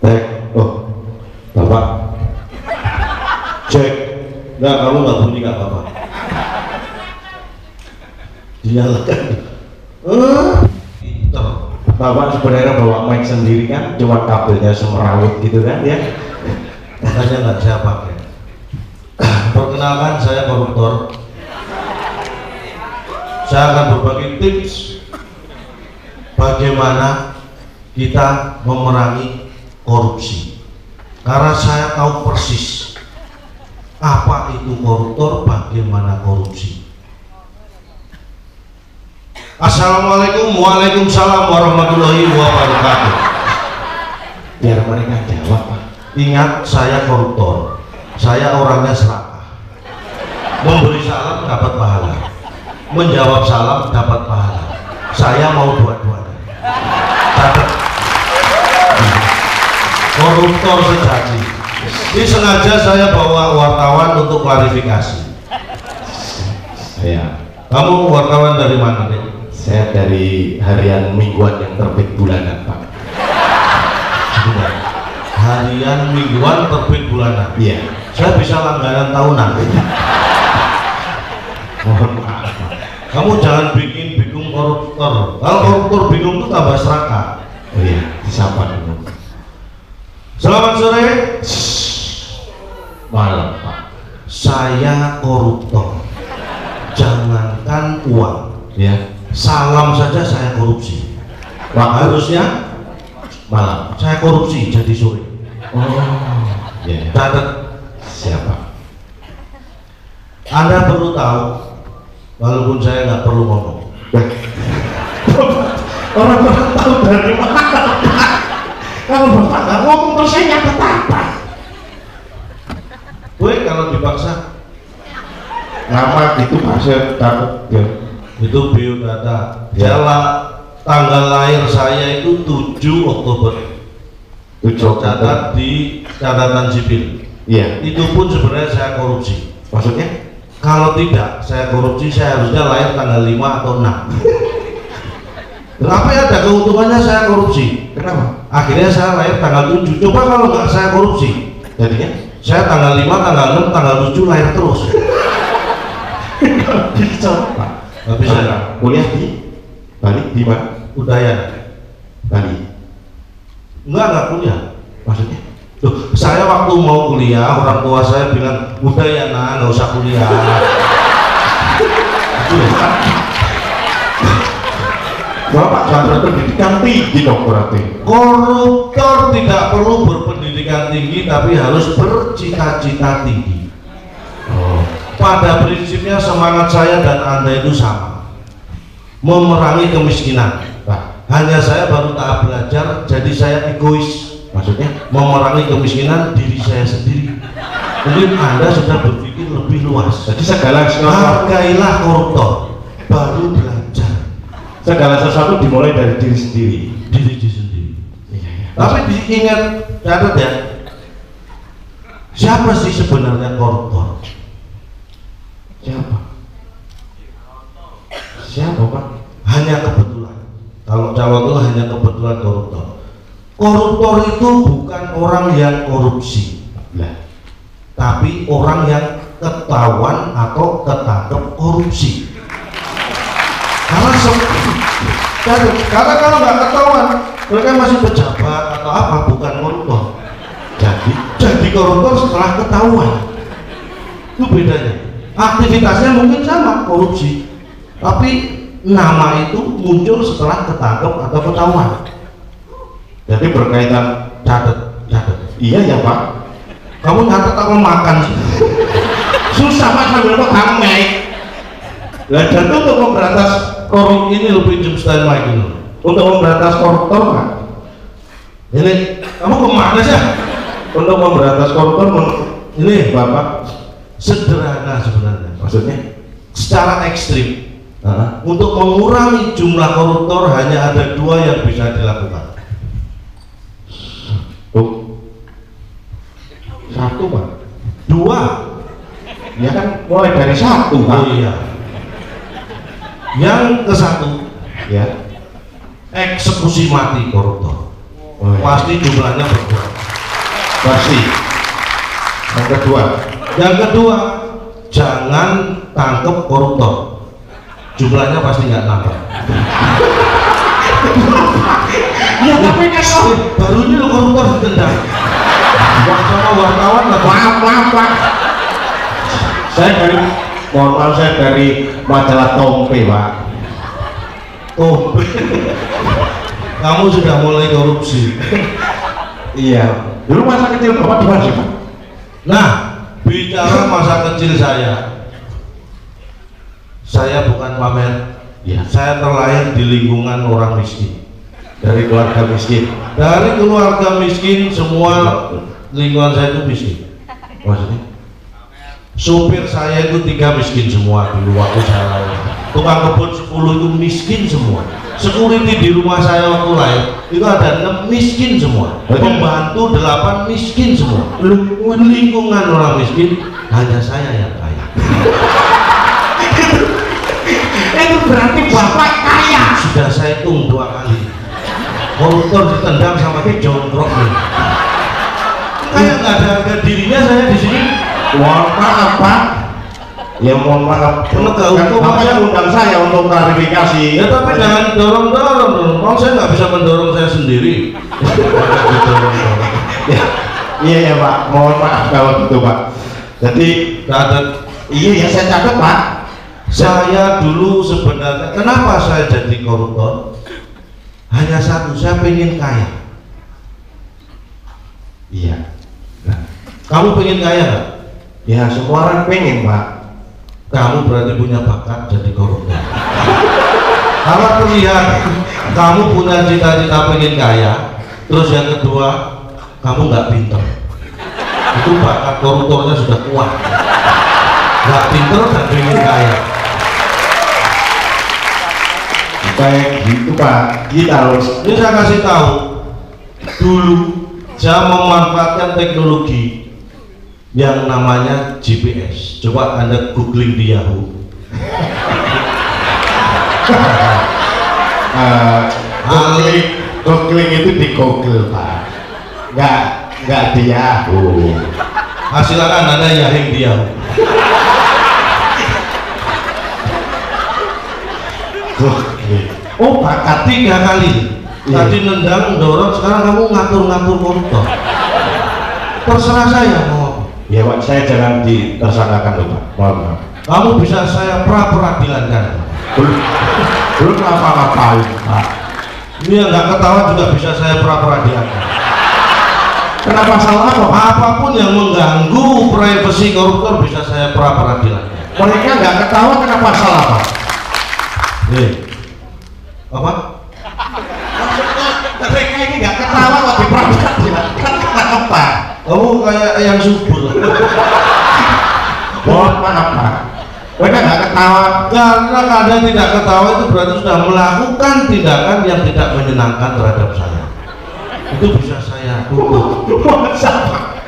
Cek. Oh, Bapak. Cek. Enggak, kamu nggak bunyi nggak apa-apa. Dinyalakan. Pinter. Bapak sebenarnya bawa mic sendiri kan, cuma kabelnya semerawut gitu kan ya. Makanya nggak saya pakai. Perkenalkan, saya koruptor. Saya akan berbagi tips bagaimana kita memerangi korupsi, karena saya tahu persis apa itu koruptor, bagaimana korupsi. Assalamualaikum, waalaikumsalam warahmatullahi wabarakatuh. Biar mereka jawab, Pak. Ingat, saya koruptor, saya orangnya serakah. Memberi salam dapat pahala, menjawab salam dapat pahala. Saya mau dua-duanya. Koruptor sejati. Ini sengaja saya bawa wartawan untuk klarifikasi. Kamu wartawan dari mana, nih? Saya dari harian mingguan yang terbit bulanan, Pak. Harian mingguan terbit bulanan. Iya. Saya bisa langganan tahunan. Mohon maaf. Kamu jangan bikin bingung koruptor. Kalau koruptor bingung itu tambah serakah. Oh iya, disapa dulu. Selamat sore. Malam, Pak. Saya koruptor. Jangankan uang, ya. Salam saja saya korupsi. Wah, harusnya malam. Saya korupsi jadi sore. Oh, ya. Catat. Siapa? Anda perlu tahu, walaupun saya nggak perlu ngomong. Orang-orang tahu dari mana? Kalau bapak nggak ngomong terus saya nyatet apa? Gue kalau dipaksa nama gitu saya takut ya. Itu biodata. Jala tanggal lahir saya itu 7 Oktober. 7 Oktober di catatan sipil. Iya. Itu pun sebenarnya saya korupsi. Maksudnya? Kalau tidak saya korupsi, saya harusnya lahir tanggal 5 atau 6. Kenapa ya ada keuntungannya saya korupsi? Kenapa? Akhirnya saya lahir tanggal 7. Coba kalau nggak saya korupsi, jadinya saya tanggal 5, tanggal 6, tanggal 7 lahir terus. Bisa, Pak. Nggak bisa. Kuliah di Bali, di mana? Udayana, Bali. Enggak kuliah. Maksudnya? Tuh, saya waktu mau kuliah, orang tua saya bilang, Udayana, nggak usah kuliah. Bapak jangan berpendidikan tinggi dong berarti. Koruptor tidak perlu berpendidikan tinggi, tapi harus bercita-cita tinggi. Pada prinsipnya semangat saya dan Anda itu sama, memerangi kemiskinan. Nah, hanya saya baru tahap belajar, jadi saya egois. Maksudnya memerangi kemiskinan diri saya sendiri. Mungkin Anda sudah berpikir lebih luas. Jadi segala sesuatu, hargailah koruptor, baru belajar. Segala sesuatu dimulai dari diri sendiri. Diri sendiri. Tapi diingat, catat ya. Siapa sih sebenarnya koruptor? Siapa? Siapa, Pak? Hanya kebetulan. Kalau calon itu hanya kebetulan koruptor. Koruptor itu bukan orang yang korupsi, tapi orang yang ketahuan atau ketangkep korupsi. Karena kalau nggak ketahuan, mereka masih pejabat atau apa, bukan koruptor. Jadi koruptor setelah ketahuan. Itu bedanya. Aktivitasnya mungkin sama, korupsi, tapi nama itu muncul setelah ketangkep atau ketahuan. Jadi berkaitan. Catat. Iya ya, Pak. Kamu catat apa makan sih? Susah, Pak, sambil pegang mic. Lah, dan untuk memberantas korup ini lebih jumstain lagi loh. Untuk memberantas koruptor, Pak. Ini kamu kemana sih? Untuk memberantas koruptor, ini Bapak sederhana sebenarnya. Maksudnya secara ekstrim. Untuk mengurangi jumlah koruptor hanya ada 2 yang bisa dilakukan. Satu, Pak. 2. Ya kan mulai dari 1, Pak. Iya. Yang ke-1, ya, eksekusi mati koruptor. Pasti jumlahnya berkurang. Pasti. Yang kedua, jangan tangkep koruptor. Jumlahnya pasti nggak nambah. Ya tapi kan baru ini lo koruptor ditendang. Wah sama wartawan nggak. Maaf. Mohon maaf, saya dari majalah Tompe, Pak. Tompe. Kamu sudah mulai korupsi. Iya. Dulu masa kecil Bapak di mana, Pak? Nah, bicara masa kecil saya bukan pamer. Ya, saya terlahir di lingkungan orang miskin. Dari keluarga miskin. Dari keluarga miskin, semua lingkungan saya itu miskin. Maksudnya? Supir saya itu 3 miskin semua dulu waktu saya lahir. Tukang kebun 10 itu miskin semua. Security di rumah saya waktu lahir itu ada 6 miskin semua. Pembantu 8 miskin semua. Lingkungan orang miskin, hanya saya yang kaya. Itu berarti Bapak kaya. Sudah saya hitung 2 kali. Koruptor ditendang sama dijongkrok nih. Kayak nggak ada harga dirinya saya di sini. Mohon maaf, Pak. Ya mohon maaf. Penegak hukum Bapak undang saya untuk klarifikasi. Ya tapi jangan dorong-dorong. Kalau saya nggak bisa mendorong saya sendiri. Iya Pak. Mohon maaf kalau gitu, Pak. Jadi nggak ada. Iya ya, saya catat, Pak. Saya dulu sebenarnya kenapa saya jadi koruptor? Hanya satu, saya pengen kaya. Iya. Nah, kamu pengen kaya nggak? Ya semua orang pengen, Pak. Kamu berarti punya bakat jadi koruptor. Kalau terlihat kamu punya cita-cita pengen kaya, terus yang kedua kamu nggak pinter, itu bakat koruptornya sudah kuat. Nggak pinter dan pengen kaya. Kayak gitu, Pak. Kita harus. Ini saya kasih tahu. Dulu saya memanfaatkan teknologi yang namanya GPS. Coba Anda googling di Yahoo. Googling itu di Google, Pak. Nggak di Yahoo. Silakan Anda yahing di Yahoo. Oh, bakat 3 kali. Tadi nendang, dorong, sekarang kamu ngatur-ngatur koruptor. Terserah saya mau. Ya Pak, saya jangan ditersangkakan loh, Pak. Mohon maaf. Kamu bisa saya pra-peradilankan. Belum apa-apain, Pak. Ini yang nggak ketawa juga bisa saya pra-peradilankan. Kenapa salah apa? Apapun yang mengganggu privasi koruptor bisa saya pra-peradilankan. Mereka nggak ketawa, kenapa salah, Pak? Apa? Mereka ini nggak ketawa kok di pra-peradilankan, kenapa? Kamu kayak yang subur. Mohon maaf, Pak. Mereka nggak ketawa Karena Anda tidak ketawa itu berarti sudah melakukan tindakan yang tidak menyenangkan terhadap saya. Itu bisa saya tutup.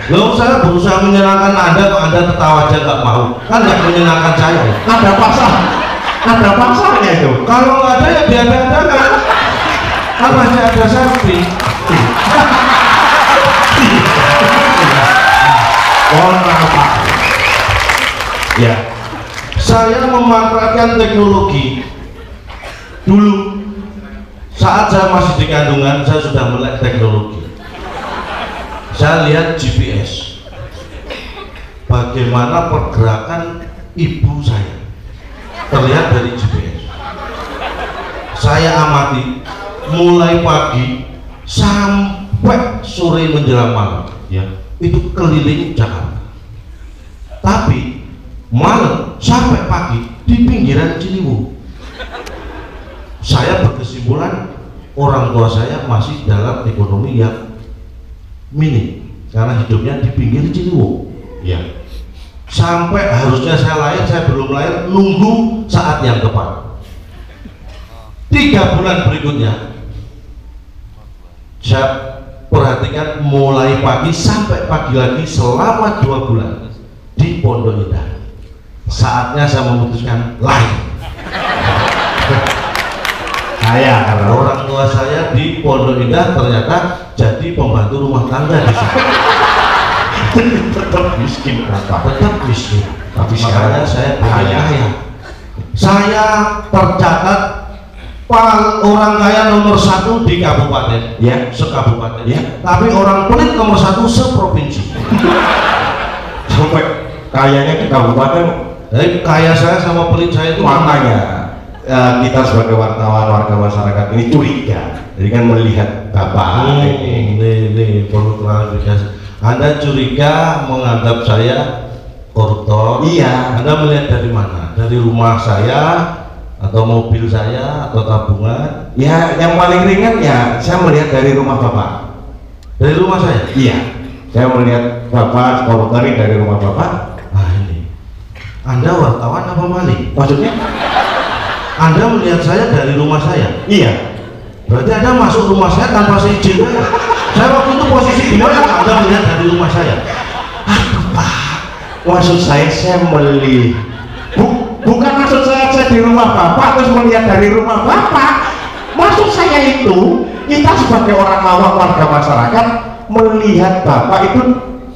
Loh, saya berusaha menyenangkan Anda, kok Anda ketawa aja nggak mau. Kan nggak menyenangkan saya. Ada pasalnya itu. Kalau nggak ada ya diadakan. Kan masih ada safety. Mohon maaf, Pak. Ya, saya memanfaatkan teknologi. Dulu saat saya masih di kandungan, saya sudah melek teknologi. Saya lihat GPS, bagaimana pergerakan ibu saya terlihat dari GPS. Saya amati mulai pagi sampai sore menjelang malam, ya, itu keliling Jakarta. Tapi malam sampai pagi di pinggiran Ciliwung. Saya berkesimpulan orang tua saya masih dalam ekonomi yang minim karena hidupnya di pinggir Ciliwung. Ya. Sampai harusnya saya lahir, saya belum lahir, nunggu saat yang tepat. 3 bulan berikutnya saya perhatikan mulai pagi sampai pagi lagi selama 2 bulan di Pondok Indah. Saatnya saya memutuskan lain. Saya karena orang tua saya di Pondok Indah ternyata jadi pembantu rumah tangga di sana. Tetap miskin apa? Tetap miskin. Tapi Makanya sekarang saya kaya. kaya. Saya tercatat orang kaya nomor 1 di kabupaten, Ya, sekabupaten. Ya. Tapi orang pelit nomor 1 seprovinsi. sampai kayanya di kabupaten. Jadi kaya saya sama pelit saya itu Makanya kita sebagai wartawan warga masyarakat ini curiga. Jadi kan melihat bapak ini. nih perlu klarifikasi. Anda curiga menganggap saya koruptor? Iya. Anda melihat dari mana? Dari rumah saya atau mobil saya atau tabungan? Ya, yang paling ringan ya saya melihat dari rumah bapak. Dari rumah saya? Iya. Saya melihat bapak koruptor ini dari rumah bapak. Nah ini, Anda wartawan apa maling? Maksudnya? Anda melihat saya dari rumah saya? Iya. Berarti Anda masuk rumah saya tanpa seizin saya. Saya waktu itu posisi di mana Anda melihat dari rumah saya? Aduh pak, maksud saya melihat. Bukan maksud saya di rumah bapak terus melihat dari rumah bapak. Maksud saya itu kita sebagai orang awam warga masyarakat melihat bapak itu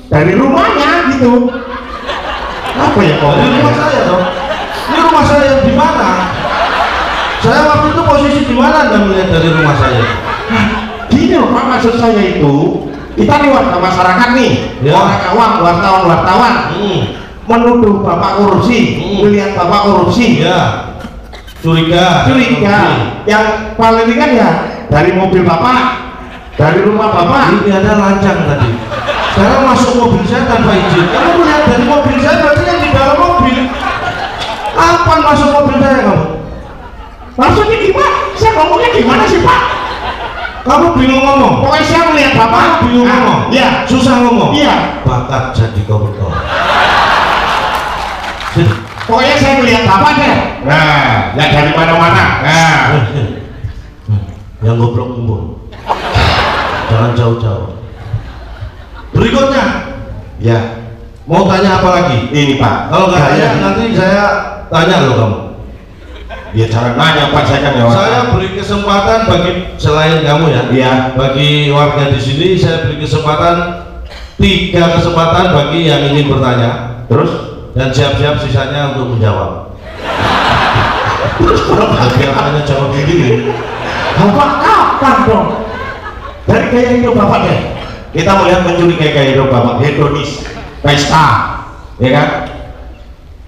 dari rumahnya gitu. Apa ya kok? Dari rumah saya dong. Ini rumah saya di mana? Saya waktu itu posisi di mana Anda melihat dari rumah saya? Gini loh pak, maksud saya itu kita nih warga masyarakat nih, Ya. orang awam, wartawan menuduh bapak korupsi, melihat bapak korupsi. Ya. Curiga. Yang paling ringan ya dari mobil bapak, dari rumah bapak. Ini ada lancang tadi. Sekarang masuk mobil saya tanpa izin. Kamu melihat dari mobil saya berarti yang di dalam mobil. Kapan masuk mobil saya kamu? Maksudnya gimana? Saya ngomongnya gimana sih pak? Kamu bingung ngomong. Pokoknya saya melihat bapak. Kamu bingung ngomong. Iya. Susah ngomong. Iya. Bakat jadi koruptor. Pokoknya saya melihat bapak deh. Nah, ya dari mana-mana. Nah. Yang goblok umum. Jangan jauh-jauh. Berikutnya. Ya. Mau tanya apa lagi? Ini pak. Kalau nggak tanya nanti saya tanya loh kamu. Ya jangan nanya pak, saya kan jawab. Saya beri kesempatan bagi selain kamu ya. Iya. Bagi warga di sini saya beri kesempatan 3 kesempatan bagi yang ingin bertanya. Terus? Dan siap-siap sisanya untuk menjawab. Biar hanya jawab begini. Bapak kapan dong? Dari gaya hidup bapak deh. Kita melihat mencurigai gaya hidup bapak, hedonis, pesta, ya kan?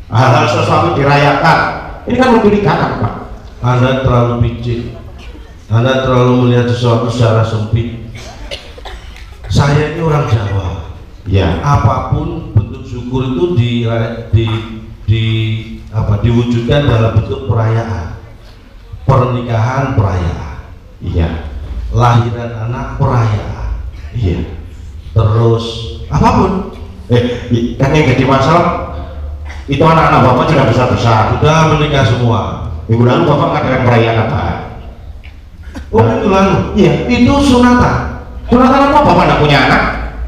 Hal-hal sesuatu dirayakan. Ini kan mencurigakan pak. Anda terlalu picik. Anda terlalu melihat sesuatu secara sempit. Saya ini orang Jawa. Ya. Apapun bentuk syukur itu diwujudkan dalam bentuk perayaan. Pernikahan perayaan. Iya. Lahiran anak perayaan. Iya. Terus apapun. Kan yang jadi masalah itu anak-anak bapak sudah besar-besar. Sudah menikah semua. Minggu lalu bapak mengadakan perayaan apa? Oh minggu lalu? Iya. Itu sunatan. Sunatan apa? Bapak tidak punya anak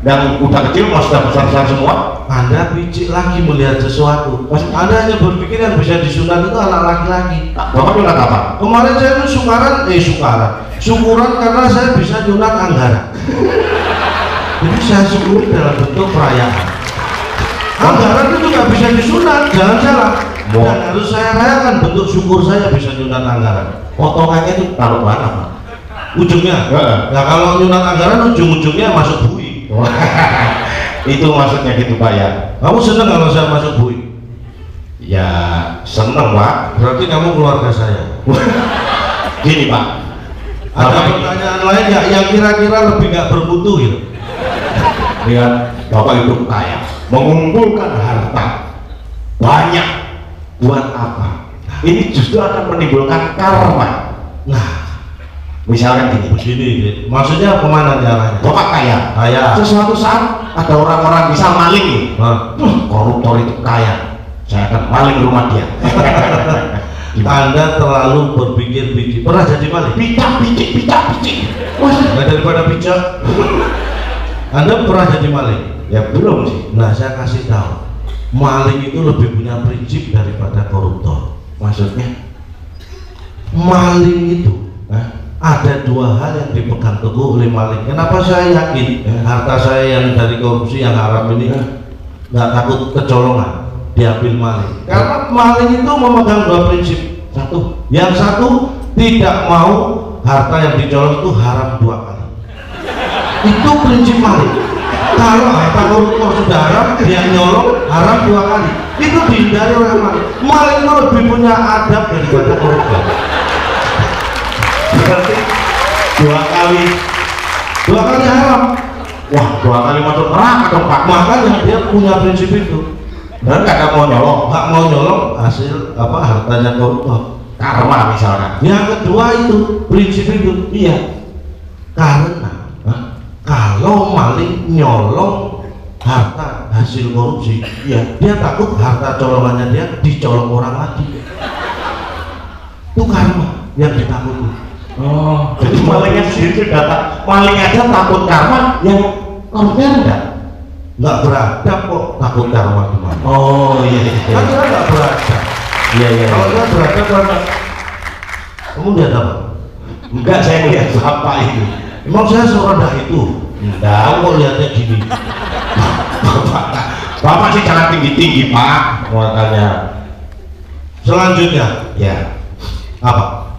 dan udah kecil mau sudah besar-besar semua. Anda picik lagi melihat sesuatu. Anda hanya berpikir yang bisa disunat itu anak laki-laki. Bapak nyunat apa? Kemarin saya itu syukuran karena saya bisa nyunat anggaran. Jadi saya syukuri dalam bentuk perayaan. Anggaran itu juga bisa disunat, jangan salah. Dan harus saya rayakan bentuk syukur saya bisa nyunat anggaran. Potongannya itu taruh mana pak? Ujungnya? Nah kalau nyunat anggaran ujung-ujungnya masuk bui. Itu maksudnya gitu pak ya. Kamu senang kalau saya masuk bui? Ya seneng pak. Berarti kamu keluarga saya. Gini pak, Ada pertanyaan lain ya yang kira-kira lebih nggak bermutu gitu? lihat bapak hidup kaya, mengumpulkan harta banyak, buat apa? Ini justru akan menimbulkan karma. Nah, Misalkan gini, begini, maksudnya kemana jalannya? bapak kaya, sesuatu saat ada orang-orang bisa maling nih, koruptor itu kaya, saya akan maling rumah dia. Anda terlalu berpikir-pikir. Pernah jadi maling? Picak. Nggak daripada picak. Anda pernah jadi maling? Ya belum sih. Nah, saya kasih tahu, maling itu lebih punya prinsip daripada koruptor. Maksudnya? Maling itu ada dua hal yang dipegang teguh oleh maling. Kenapa saya yakin harta saya yang dari korupsi yang haram ini nggak takut kecolongan diambil maling? Karena maling itu memegang dua prinsip. Yang satu tidak mau harta yang dicolong itu haram dua kali. Itu prinsip maling. Kalau harta koruptor sudah haram, dia nyolong haram dua kali. Itu dihindari oleh maling. Maling itu lebih punya adab daripada koruptor. Berarti dua kali haram. Wah, dua kali masuk neraka dong Pak. Makanya dia punya prinsip itu. Dan nggak mau nyolong hasil apa hartanya koruptor. Karma misalnya. Yang kedua itu prinsip itu. Iya. Karena kalau maling nyolong harta hasil korupsi, iya, dia takut harta colongannya dia dicolong orang lagi. Itu karma yang ditakuti. Oh, jadi malingnya sendiri sudah maling aja takut karma, yang korupnya nggak beradab kok takut karma gimana? Oh iya, kan dia nggak beradab. Iya. Kalau dia beradab karena kamu lihat apa? Enggak, saya melihat apa ini. Emang saya serendah itu? Enggak. Kamu lihatnya gini. Bapak sih jangan tinggi-tinggi Pak muatannya. Selanjutnya, Ya. apa?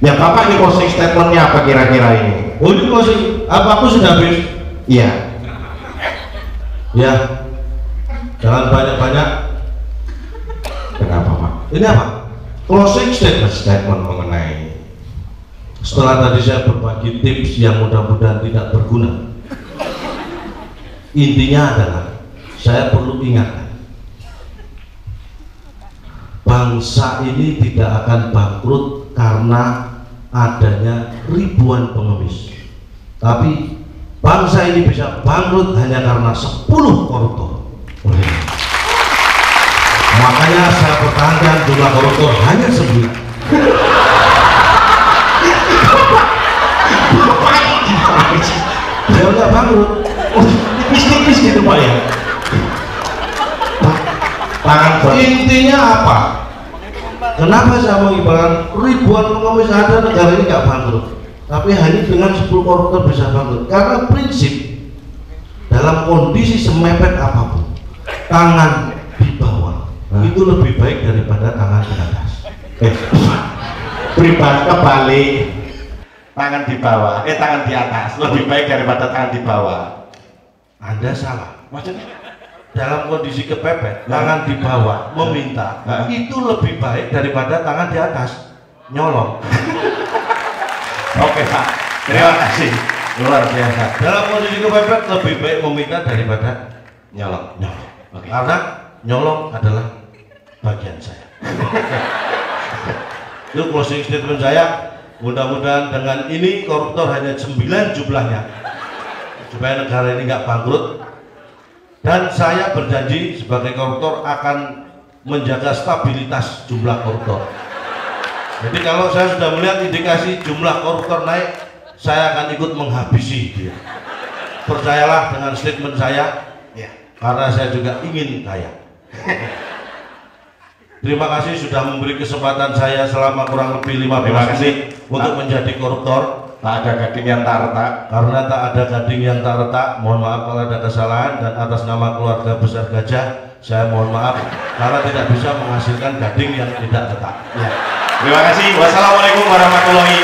Ya Bapak ini closing statementnya apa kira-kira ini? Oh ini masih apa? Aku sudah habis. Iya. Ya, jangan banyak-banyak. Kenapa Pak? Ini apa? Closing statement mengenai setelah tadi saya berbagi tips yang mudah-mudahan tidak berguna. Intinya adalah saya perlu ingatkan, bangsa ini tidak akan bangkrut karena adanya ribuan pengemis, tapi bangsa ini bisa bangkrut hanya karena 10 koruptor. Makanya saya pertahankan jumlah koruptor hanya 9. Dia udah bangkrut. tipis-tipis gitu Pak ya. Intinya apa? Kenapa saya mengibarkan ribuan pengemis ada negara ini nggak bangkrut, tapi hanya dengan 10 koruptor bisa bangkrut? Karena prinsip dalam kondisi semepet apapun, tangan di bawah itu lebih baik daripada tangan di atas. Pribadi kebalik, tangan di bawah, tangan di atas lebih baik daripada tangan di bawah. Anda salah. Maksudnya? Dalam kondisi kepepet, tangan di bawah meminta itu lebih baik daripada tangan di atas nyolong. Oke Pak, terima kasih, luar biasa. Dalam kondisi kepepet lebih baik meminta daripada Nyolong. Oke. Karena nyolong adalah bagian saya. Itu closing statement saya. Mudah-mudahan dengan ini koruptor hanya 9 jumlahnya, supaya negara ini nggak bangkrut. Dan saya berjanji sebagai koruptor akan menjaga stabilitas jumlah koruptor. Jadi kalau saya sudah melihat indikasi jumlah koruptor naik, saya akan ikut menghabisi dia. Percayalah dengan statement saya, ya, karena saya juga ingin kaya. Terima kasih sudah memberi kesempatan saya selama kurang lebih 15 menit untuk menjadi koruptor. Tak ada gading yang tak retak. Karena tak ada gading yang tak retak, mohon maaf kalau ada kesalahan, dan atas nama keluarga besar Gajah saya mohon maaf karena tidak bisa menghasilkan gading yang tidak retak. Ya. Terima kasih. Wassalamualaikum warahmatullahi